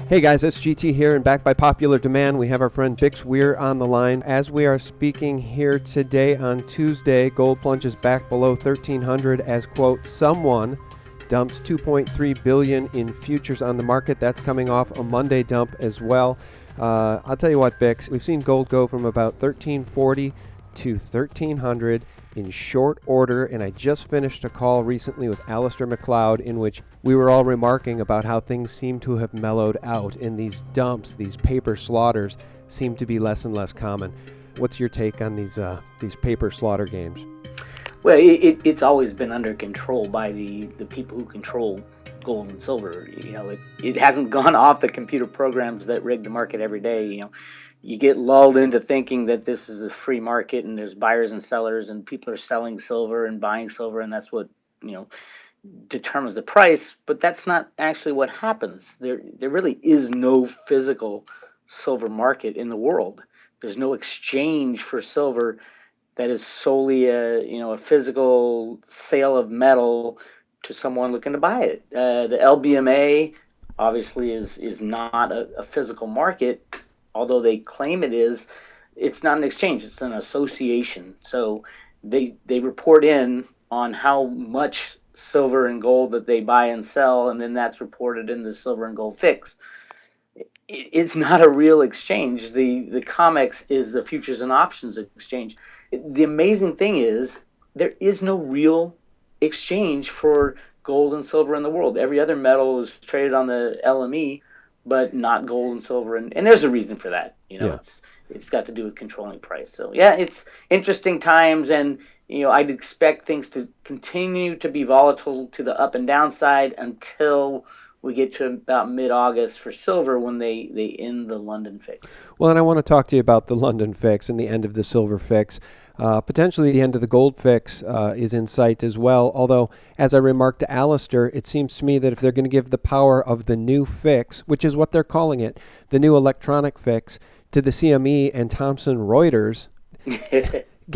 Hey guys, it's GT here, and back by popular demand, we have our friend Bix Weir on the line. As we are speaking here today on Tuesday, gold plunges back below 1,300 as, quote, someone dumps $2.3 billion in futures on the market. That's coming off a Monday dump as well. I'll tell you what, Bix, we've seen gold go from about 1,340 to 1,300 in short order, and I just finished a call recently with Alistair McLeod in which we were all remarking about how things seem to have mellowed out, and these dumps, these paper slaughters, seem to be less and less common. What's your take on these paper slaughter games? Well, it's always been under control by the people who control gold and silver. It hasn't gone off the computer programs that rig the market every day. You get lulled into thinking that this is a free market and there's buyers and sellers and people are selling silver and buying silver, and that's what determines the price. But that's not actually what happens. There really is no physical silver market in the world. There's no exchange for silver that is solely a physical sale of metal to someone looking to buy it. The LBMA obviously is not a physical market, although they claim it is. It's not an exchange, it's an association. So they report in on how much silver and gold that they buy and sell, and then that's reported in the silver and gold fix. It's not a real exchange. The COMEX is the futures and options exchange. The amazing thing is there is no real exchange for gold and silver in the world. Every other metal is traded on the LME, but not gold and silver, and there's a reason for that. It's got to do with controlling price. So yeah, it's interesting times, and I'd expect things to continue to be volatile to the up and down side until we get to about mid-August for silver when they end the London fix. Well, and I want to talk to you about the London fix and the end of the silver fix. Potentially the end of the gold fix is in sight as well, although, as I remarked to Alistair, it seems to me that if they're going to give the power of the new fix, which is what they're calling it, the new electronic fix, to the CME and Thomson Reuters...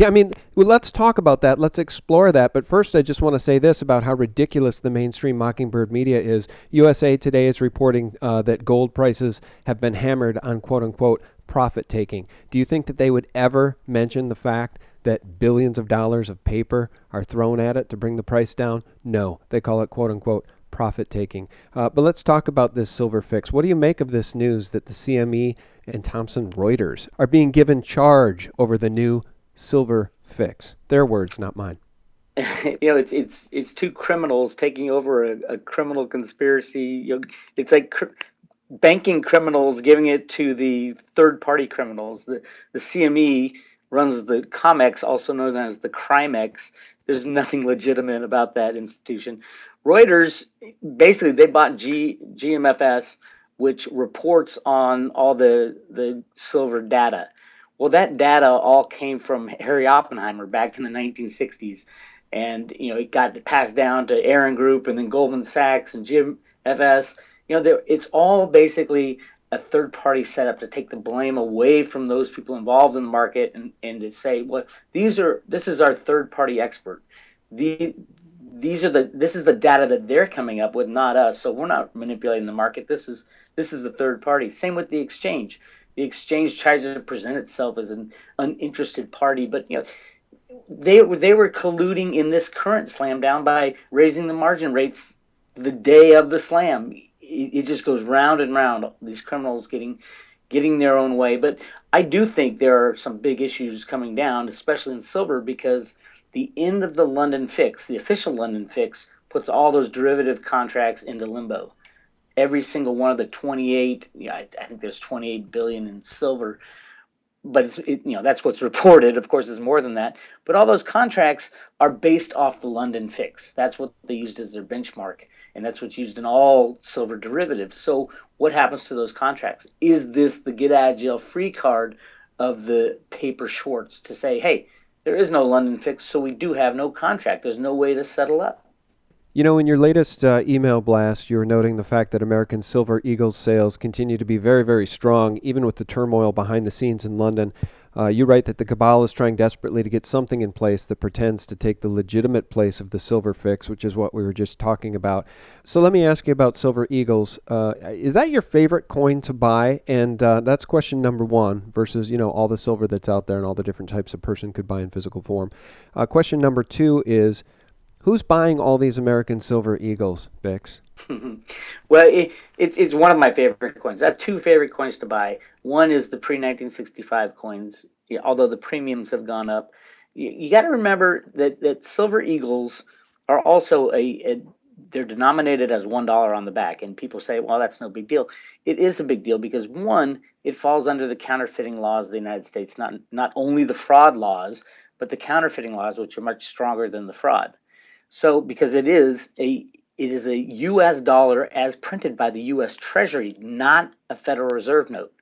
I mean, well, let's talk about that. Let's explore that. But first, I just want to say this about how ridiculous the mainstream Mockingbird media is. USA Today is reporting that gold prices have been hammered on quote-unquote profit-taking. Do you think that they would ever mention the fact that billions of dollars of paper are thrown at it to bring the price down? No, they call it quote-unquote profit-taking. But let's talk about this silver fix. What do you make of this news that the CME and Thomson Reuters are being given charge over the new silver fix? Their words, not mine. It's two criminals taking over a criminal conspiracy. It's like banking criminals giving it to the third-party criminals. The CME runs the COMEX, also known as the CRIMEX. There's nothing legitimate about that institution. Reuters, basically, they bought GMFS, which reports on all the silver data. Well, that data all came from Harry Oppenheimer back in the 1960s, and it got passed down to Aaron Group and then Goldman Sachs and GMFS. It's all basically a third-party setup to take the blame away from those people involved in the market and to say, well, this is our third-party expert. This is the data that they're coming up with, not us. So we're not manipulating the market. This is the third party. Same with the exchange. The exchange tries to present itself as an uninterested party, but they were colluding in this current slam down by raising the margin rates the day of the slam. It just goes round and round. These criminals getting their own way. But I do think there are some big issues coming down, especially in silver, because the end of the London fix, the official London fix, puts all those derivative contracts into limbo. Every single one of the 28, I think there's 28 billion in silver, but that's what's reported. Of course, there's more than that. But all those contracts are based off the London fix. That's what they used as their benchmark, and that's what's used in all silver derivatives. So what happens to those contracts? Is this the get out of jail free card of the paper shorts to say, hey, there is no London fix, so we do have no contract. There's no way to settle up. In your latest email blast, you were noting the fact that American Silver Eagles sales continue to be very, very strong, even with the turmoil behind the scenes in London. You write that the cabal is trying desperately to get something in place that pretends to take the legitimate place of the silver fix, which is what we were just talking about. So let me ask you about silver eagles. Is that your favorite coin to buy? And that's question number one versus, all the silver that's out there and all the different types a person could buy in physical form. Question number two is, who's buying all these American silver eagles, Bix? Well, it's one of my favorite coins. I have two favorite coins to buy. One is the pre-1965 coins. Yeah, although the premiums have gone up, you got to remember that silver eagles are also they're denominated as $1 on the back, and people say, well, that's no big deal. It is a big deal because one, it falls under the counterfeiting laws of the United States, not only the fraud laws, but the counterfeiting laws, which are much stronger than the fraud. So, because it is a U.S. dollar as printed by the U.S. Treasury, not a Federal Reserve note.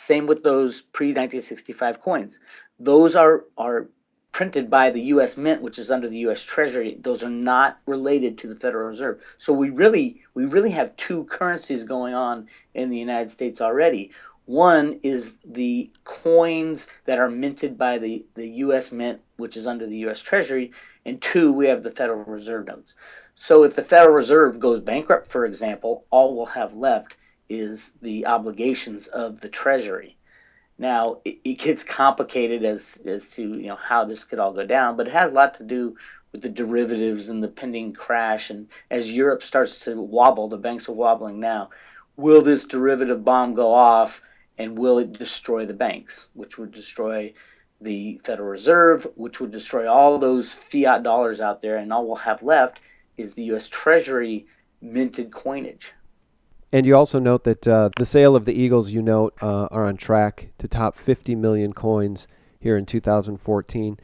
Same with those pre-1965 coins. Those are printed by the U.S. Mint, which is under the U.S. Treasury. Those are not related to the Federal Reserve. So we really have two currencies going on in the United States already. One is the coins that are minted by the U.S. Mint, which is under the U.S. Treasury, and two, we have the Federal Reserve notes. So if the Federal Reserve goes bankrupt, for example, all we'll have left is the obligations of the Treasury. Now, it gets complicated as to how this could all go down, but it has a lot to do with the derivatives and the pending crash. And as Europe starts to wobble, the banks are wobbling now. Will this derivative bomb go off, and will it destroy the banks, which would destroy the Federal Reserve, which would destroy all those fiat dollars out there, and all we'll have left is the U.S. Treasury minted coinage. And you also note that the sale of the Eagles, are on track to top 50 million coins here in 2014.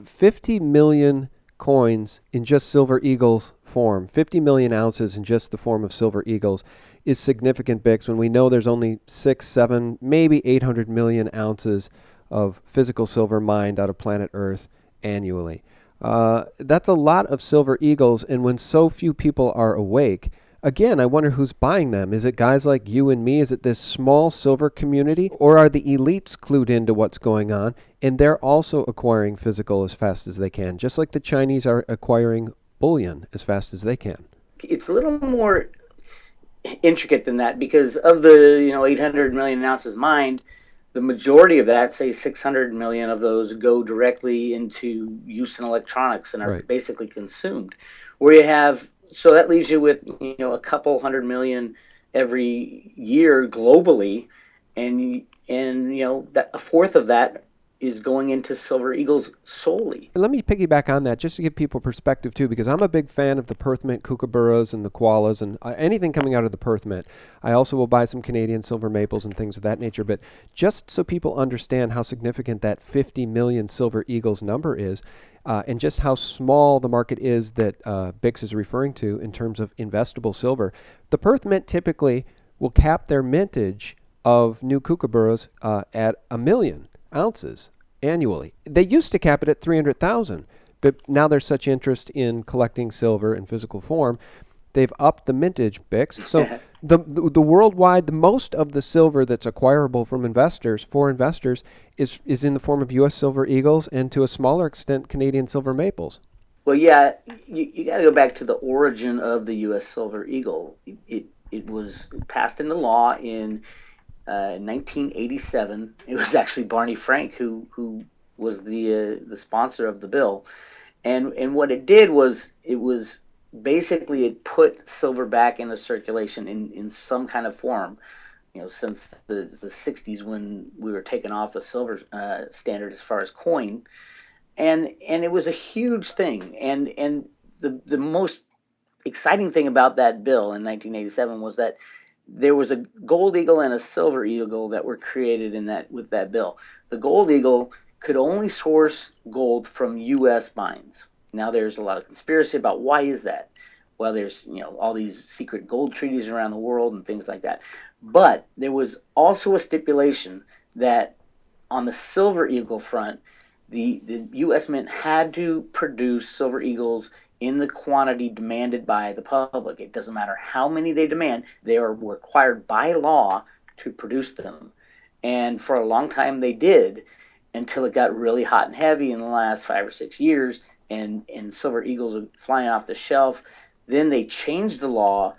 50 million coins in just silver Eagles form, 50 million ounces in just the form of silver Eagles is significant, Bix, when we know there's only 6, 7, maybe 800 million ounces of physical silver mined out of planet Earth annually. That's a lot of silver Eagles, and when so few people are awake, again, I wonder who's buying them. Is it guys like you and me? Is it this small silver community? Or are the elites clued into what's going on and they're also acquiring physical as fast as they can, just like the Chinese are acquiring bullion as fast as they can? It's a little more intricate than that because of the 800 million ounces mined, the majority of that, say 600 million of those, go directly into use in electronics and are Right. basically consumed. Where you have so that leaves you with a couple 100 million every year globally, and that a fourth of that is going into silver eagles solely. And let me piggyback on that just to give people perspective too, because I'm a big fan of the Perth Mint kookaburras and the koalas and anything coming out of the Perth Mint. I also will buy some Canadian silver maples and things of that nature. But just so people understand how significant that 50 million silver eagles number is, and just how small the market is that Bix is referring to in terms of investable silver, the Perth Mint typically will cap their mintage of new kookaburras at 1 million ounces annually. They used to cap it at 300,000, but now there's such interest in collecting silver in physical form, they've upped the mintage, Bix. So the worldwide, the most of the silver that's acquirable from investors for investors is in the form of U.S. silver eagles and to a smaller extent Canadian silver maples. Well, yeah, you got to go back to the origin of the U.S. silver eagle. It was passed into law in 1987. It was actually Barney Frank who was the sponsor of the bill, and what it did was basically it put silver back into circulation in some kind of form. Since the 60s when we were taking off the silver standard as far as coin, and it was a huge thing. And the most exciting thing about that bill in 1987 was that there was a gold eagle and a silver eagle that were created in that with that bill. The gold eagle could only source gold from U.S. mines. Now there's a lot of conspiracy about why is that. Well, there's all these secret gold treaties around the world and things like that. But there was also a stipulation that on the silver eagle front, the U.S. Mint had to produce silver eagles in the quantity demanded by the public. It doesn't matter how many they demand, they are required by law to produce them. And for a long time they did. until it got really hot and heavy in the last 5 or 6 years, and silver eagles are flying off the shelf. Then they changed the law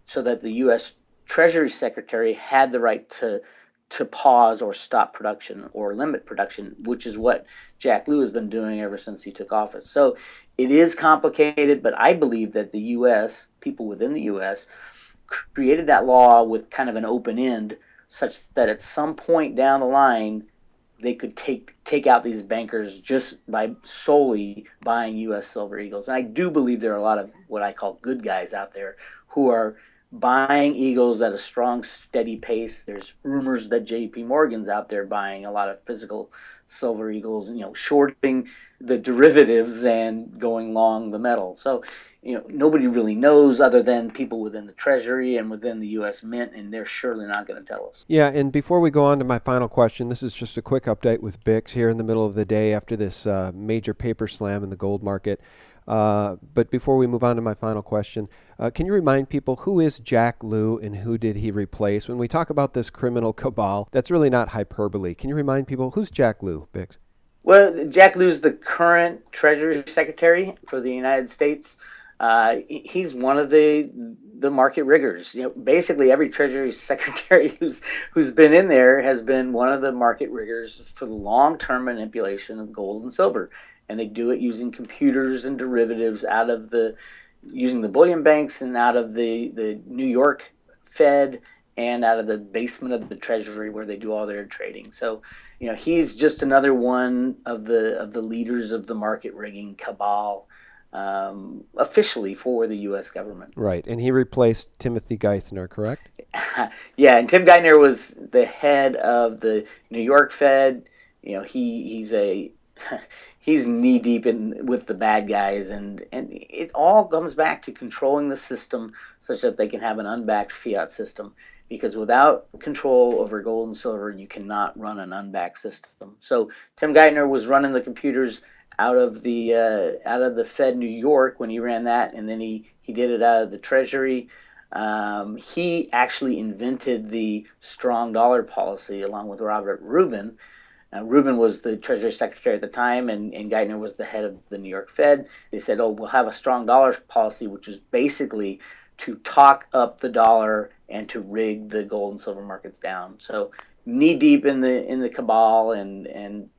so that the U.S. Treasury Secretary had the right to pause or stop production or limit production, which is what Jack Lew has been doing ever since he took office. So it is complicated, but I believe that the U.S., people within the U.S., created that law with kind of an open end, such that at some point down the line they could take out these bankers just by solely buying U.S. silver eagles. And I do believe there are a lot of what I call good guys out there who are buying eagles at a strong, steady pace. There's rumors that J.P. Morgan's out there buying a lot of physical silver eagles, shorting the derivatives and going long the metal. So, nobody really knows other than people within the Treasury and within the U.S. Mint, and they're surely not going to tell us. Yeah, and before we go on to my final question, this is just a quick update with Bix here in the middle of the day after this major paper slam in the gold market. But before we move on to my final question, can you remind people who is Jack Lew and who did he replace? When we talk about this criminal cabal, that's really not hyperbole. Can you remind people who's Jack Lew, Bix? Well, Jack Lew's the current Treasury Secretary for the United States. He's one of the market riggers. Basically every Treasury Secretary who's been in there has been one of the market riggers for the long-term manipulation of gold and silver, and they do it using computers and derivatives using the bullion banks and out of the New York Fed and out of the basement of the Treasury where they do all their trading. So, he's just another one of the leaders of the market rigging cabal, officially for the U.S. government. Right, and he replaced Timothy Geithner, correct? Yeah, and Tim Geithner was the head of the New York Fed. He's he's knee deep in with the bad guys, and it all comes back to controlling the system such that they can have an unbacked fiat system. Because without control over gold and silver, you cannot run an unbacked system. So Tim Geithner was running the computers out of the Fed New York when he ran that, and then he did it out of the Treasury. He actually invented the strong dollar policy along with Robert Rubin. Rubin was the Treasury Secretary at the time, and Geithner was the head of the New York Fed. They said, "Oh, we'll have a strong dollar policy," which is basically to talk up the dollar and to rig the gold and silver markets down. So knee deep in the cabal, and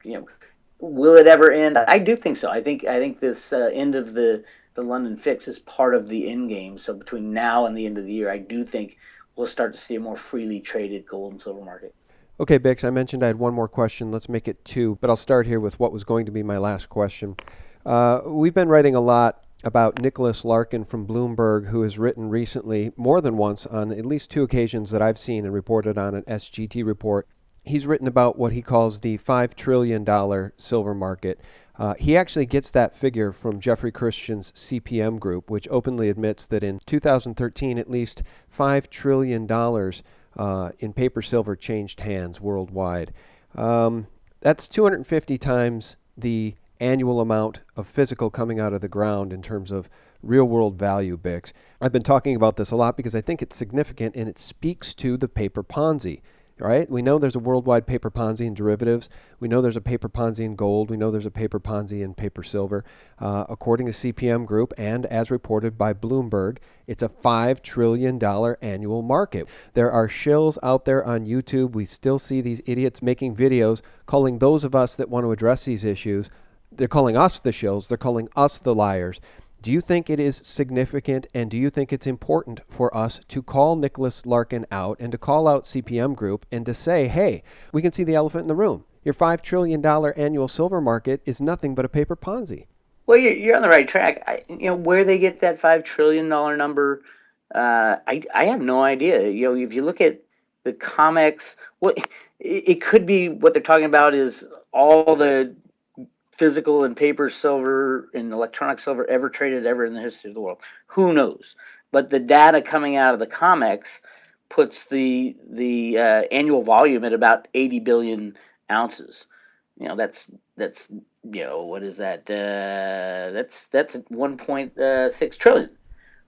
will it ever end? I do think so. I think this end of the London fix is part of the end game. So between now and the end of the year, I do think we'll start to see a more freely traded gold and silver market. Okay, Bix, I mentioned I had one more question. Let's make it two, but I'll start here with what was going to be my last question. We've been writing a lot about Nicholas Larkin from Bloomberg, who has written recently, more than once, on at least two occasions that I've seen and reported on an SGT report. He's written about what he calls the $5 trillion silver market. He actually gets that figure from Jeffrey Christian's CPM group, which openly admits that in 2013, at least $5 trillion in paper silver changed hands worldwide. That's 250 times the annual amount of physical coming out of the ground in terms of real world value, Bix. I've been talking about this a lot because I think it's significant and it speaks to the paper Ponzi. Right? We know there's a worldwide paper Ponzi in derivatives. We know there's a paper Ponzi in gold. We know there's a paper Ponzi in paper silver. According to CPM Group and as reported by Bloomberg, it's a $5 trillion annual market. There are shills out there on YouTube. We still see these idiots making videos calling those of us that want to address these issues. They're calling us the shills. They're calling us the liars. Do you think it is significant, and do you think it's important for us to call Nicholas Larkin out and to call out CPM Group and to say, hey, we can see the elephant in the room. Your $5 trillion annual silver market is nothing but a paper Ponzi. Well, you're on the right track. Where they get that $5 trillion number, I have no idea. If you look at the COMEX, what it could be what they're talking about is all the physical and paper silver and electronic silver ever traded ever in the history of the world. Who knows? But the data coming out of the COMEX puts the annual volume at about 80 billion ounces. That's what is that? That's 1.6 trillion.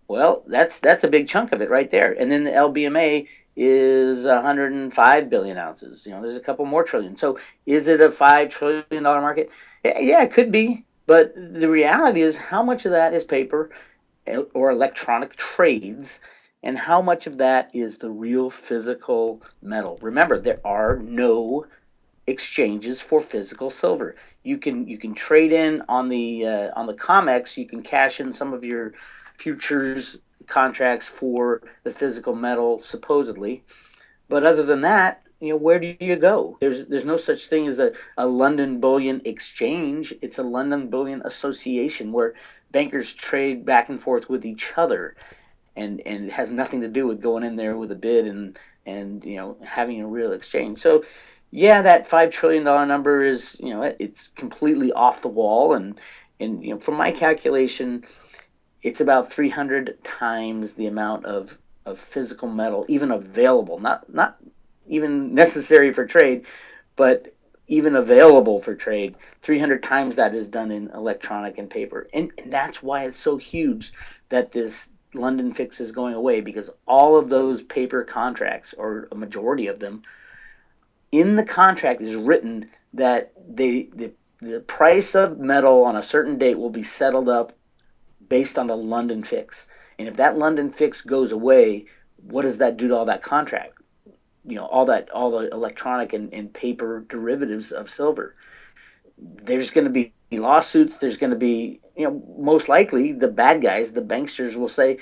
Well, that's a big chunk of it right there. And then the LBMA is 105 billion ounces. There's a couple more trillion. So is it a $5 trillion market? Yeah, it could be. But the reality is, how much of that is paper or electronic trades, and how much of that is the real physical metal? Remember, there are no exchanges for physical silver. You can trade in on the COMEX. You can cash in some of your futures contracts for the physical metal supposedly, but other than that, where do you go? There's no such thing as a London Bullion Exchange. It's a London Bullion Association where bankers trade back and forth with each other, and it has nothing to do with going in there with a bid and having a real exchange. So yeah, that $5 trillion number is, it's completely off the wall, and from my calculation, it's about 300 times the amount of physical metal even available, not even necessary for trade, but even available for trade. 300 times that is done in electronic and paper, and that's why it's so huge that this London fix is going away, because all of those paper contracts, or a majority of them, in the contract is written that the price of metal on a certain date will be settled up based on the London fix. And if that London fix goes away, what does that do to all that contract? All the electronic and paper derivatives of silver. There's going to be lawsuits. There's going to be, most likely the bad guys, the banksters, will say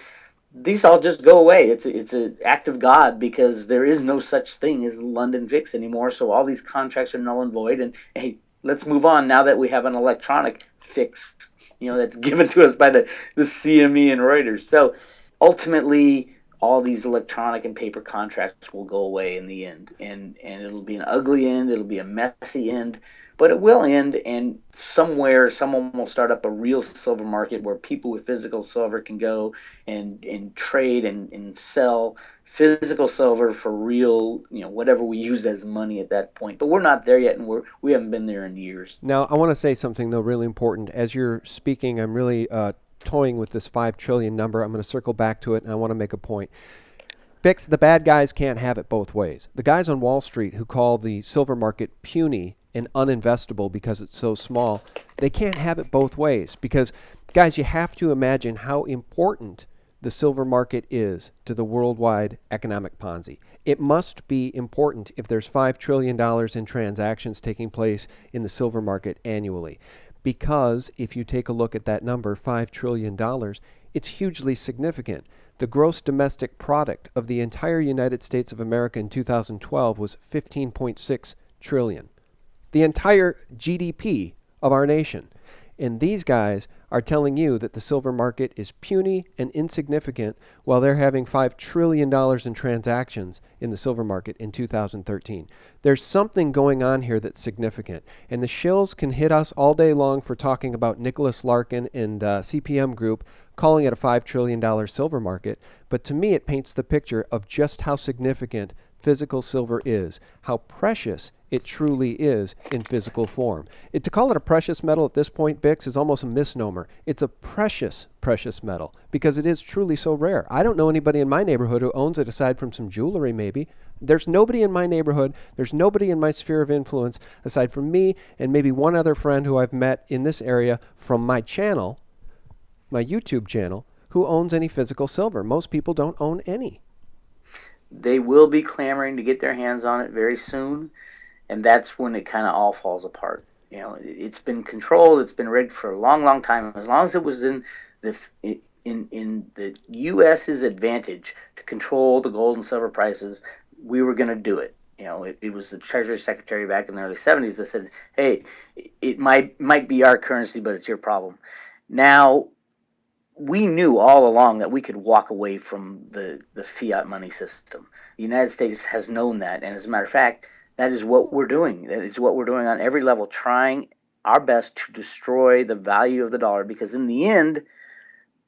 these all just go away. It's an act of God, because there is no such thing as London fix anymore. So all these contracts are null and void. And hey, let's move on now that we have an electronic fix, that's given to us by the CME and Reuters. So ultimately, all these electronic and paper contracts will go away in the end, and it'll be an ugly end. It'll be a messy end, but it will end. And somewhere, someone will start up a real silver market where people with physical silver can go and trade and sell physical silver for real, whatever we use as money at that point. But we're not there yet, and we haven't been there in years. Now, I want to say something, though, really important. As you're speaking, I'm really toying with this 5 trillion number. I'm going to circle back to it, and I want to make a point. Bix, the bad guys can't have it both ways. The guys on Wall Street who call the silver market puny and uninvestable because it's so small, they can't have it both ways. Because, guys, you have to imagine how important the silver market is to the worldwide economic Ponzi. It must be important if there's $5 trillion in transactions taking place in the silver market annually. Because if you take a look at that number, $5 trillion, it's hugely significant. The gross domestic product of the entire United States of America in 2012 was 15.6 trillion. The entire GDP of our nation. And these guys are telling you that the silver market is puny and insignificant while they're having $5 trillion in transactions in the silver market in 2013. There's something going on here that's significant. And the shills can hit us all day long for talking about Nicholas Larkin and CPM Group calling it a $5 trillion silver market. But to me, it paints the picture of just how significant physical silver is, how precious it truly is in physical form. To call it a precious metal at this point, Bix, is almost a misnomer. It's a precious, precious metal because it is truly so rare. I don't know anybody in my neighborhood who owns it aside from some jewelry maybe. There's nobody in my neighborhood, there's nobody in my sphere of influence aside from me and maybe one other friend who I've met in this area from my channel, my YouTube channel, who owns any physical silver. Most people don't own any. They will be clamoring to get their hands on it very soon, and that's when it kind of all falls apart. It's been controlled, it's been rigged for a long, long time. As long as it was in the the U.S.'s advantage to control the gold and silver prices, we were going to do it. It was the Treasury Secretary back in the early 70s that said, "Hey, it might be our currency, but it's your problem." Now, we knew all along that we could walk away from the fiat money system. The United States has known that, and as a matter of fact, that is what we're doing. That is what we're doing on every level, trying our best to destroy the value of the dollar, because in the end,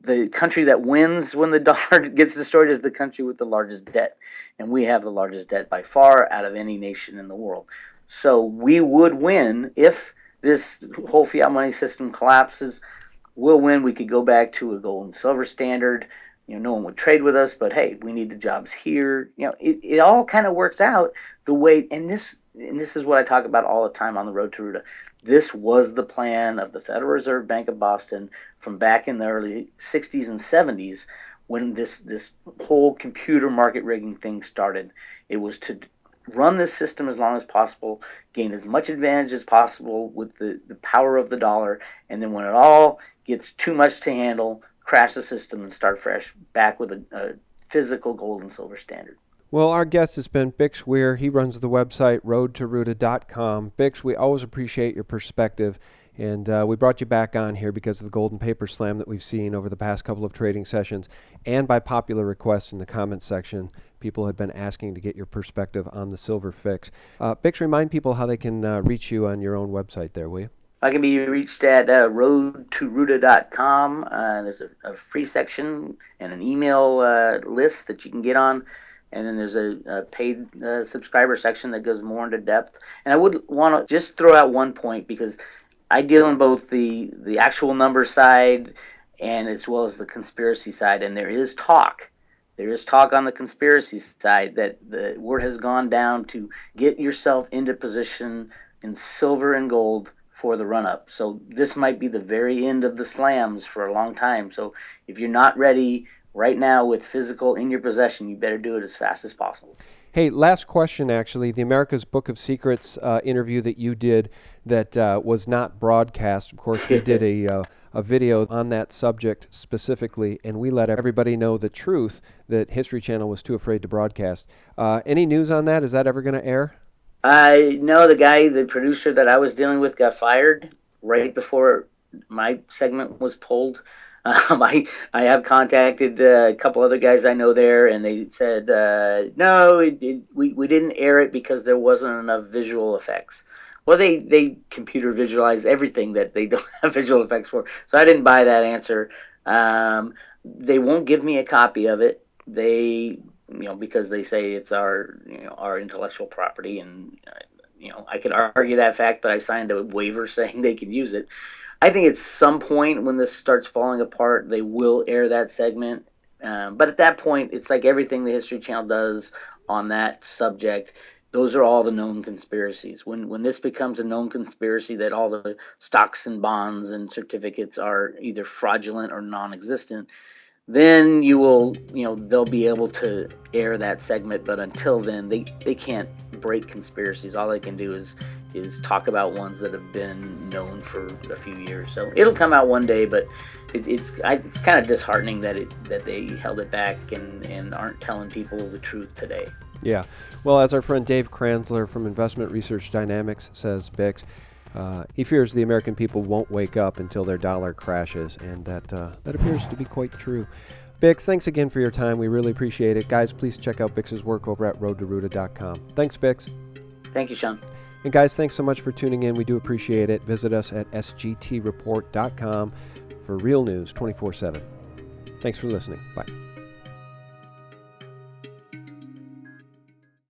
the country that wins when the dollar gets destroyed is the country with the largest debt, and we have the largest debt by far out of any nation in the world. So we would win if this whole fiat money system collapses. We'll win. We could go back to a gold and silver standard. no one would trade with us, but hey, we need the jobs here. It all kind of works out the way, and this is what I talk about all the time on the road to Ruta. This was the plan of the Federal Reserve Bank of Boston from back in the early 60s and 70s when this whole computer market rigging thing started. It was to run this system as long as possible, gain as much advantage as possible with the power of the dollar, and then when it all gets too much to handle, crash the system and start fresh back with a physical gold and silver standard. Well, our guest has been Bix Weir. He runs the website roadtoruta.com. Bix, we always appreciate your perspective, and we brought you back on here because of the golden paper slam that we've seen over the past couple of trading sessions, and by popular request in the comments section. People had been asking to get your perspective on the silver fix. Bix, remind people how they can reach you on your own website there, will you? I can be reached at roadtoruta.com. There's a free section and an email list that you can get on. And then there's a paid subscriber section that goes more into depth. And I would want to just throw out one point, because I deal in both the actual number side and as well as the conspiracy side. And there is talk. There is talk on the conspiracy side that the word has gone down to get yourself into position in silver and gold for the run-up. So this might be the very end of the slams for a long time. So if you're not ready right now with physical in your possession, you better do it as fast as possible. Hey, last question, actually. The America's Book of Secrets interview that you did that was not broadcast. Of course, we did a video on that subject specifically, and we let everybody know the truth that History Channel was too afraid to broadcast. Any news on that? Is that ever going to air? I know the producer that I was dealing with got fired right before my segment was pulled. I have contacted a couple other guys I know there, and they said no, we didn't air it because there wasn't enough visual effects. Well, they computer visualize everything that they don't have visual effects for, so I didn't buy that answer. They won't give me a copy of it. Because they say it's our intellectual property, and I could argue that fact, but I signed a waiver saying they can use it. I think at some point when this starts falling apart, they will air that segment. But at that point, it's like everything the History Channel does on that subject. Those are all the known conspiracies. When this becomes a known conspiracy that all the stocks and bonds and certificates are either fraudulent or non-existent, then they'll be able to air that segment. But until then, they can't break conspiracies. All they can do is talk about ones that have been known for a few years. So it'll come out one day, but it's kind of disheartening that they held it back and aren't telling people the truth today. Yeah. Well, as our friend Dave Kranzler from Investment Research Dynamics says, Bix, he fears the American people won't wake up until their dollar crashes, and that appears to be quite true. Bix, thanks again for your time. We really appreciate it. Guys, please check out Bix's work over at roadtoruta.com. Thanks, Bix. Thank you, Sean. And guys, thanks so much for tuning in. We do appreciate it. Visit us at sgtreport.com for real news 24/7. Thanks for listening. Bye.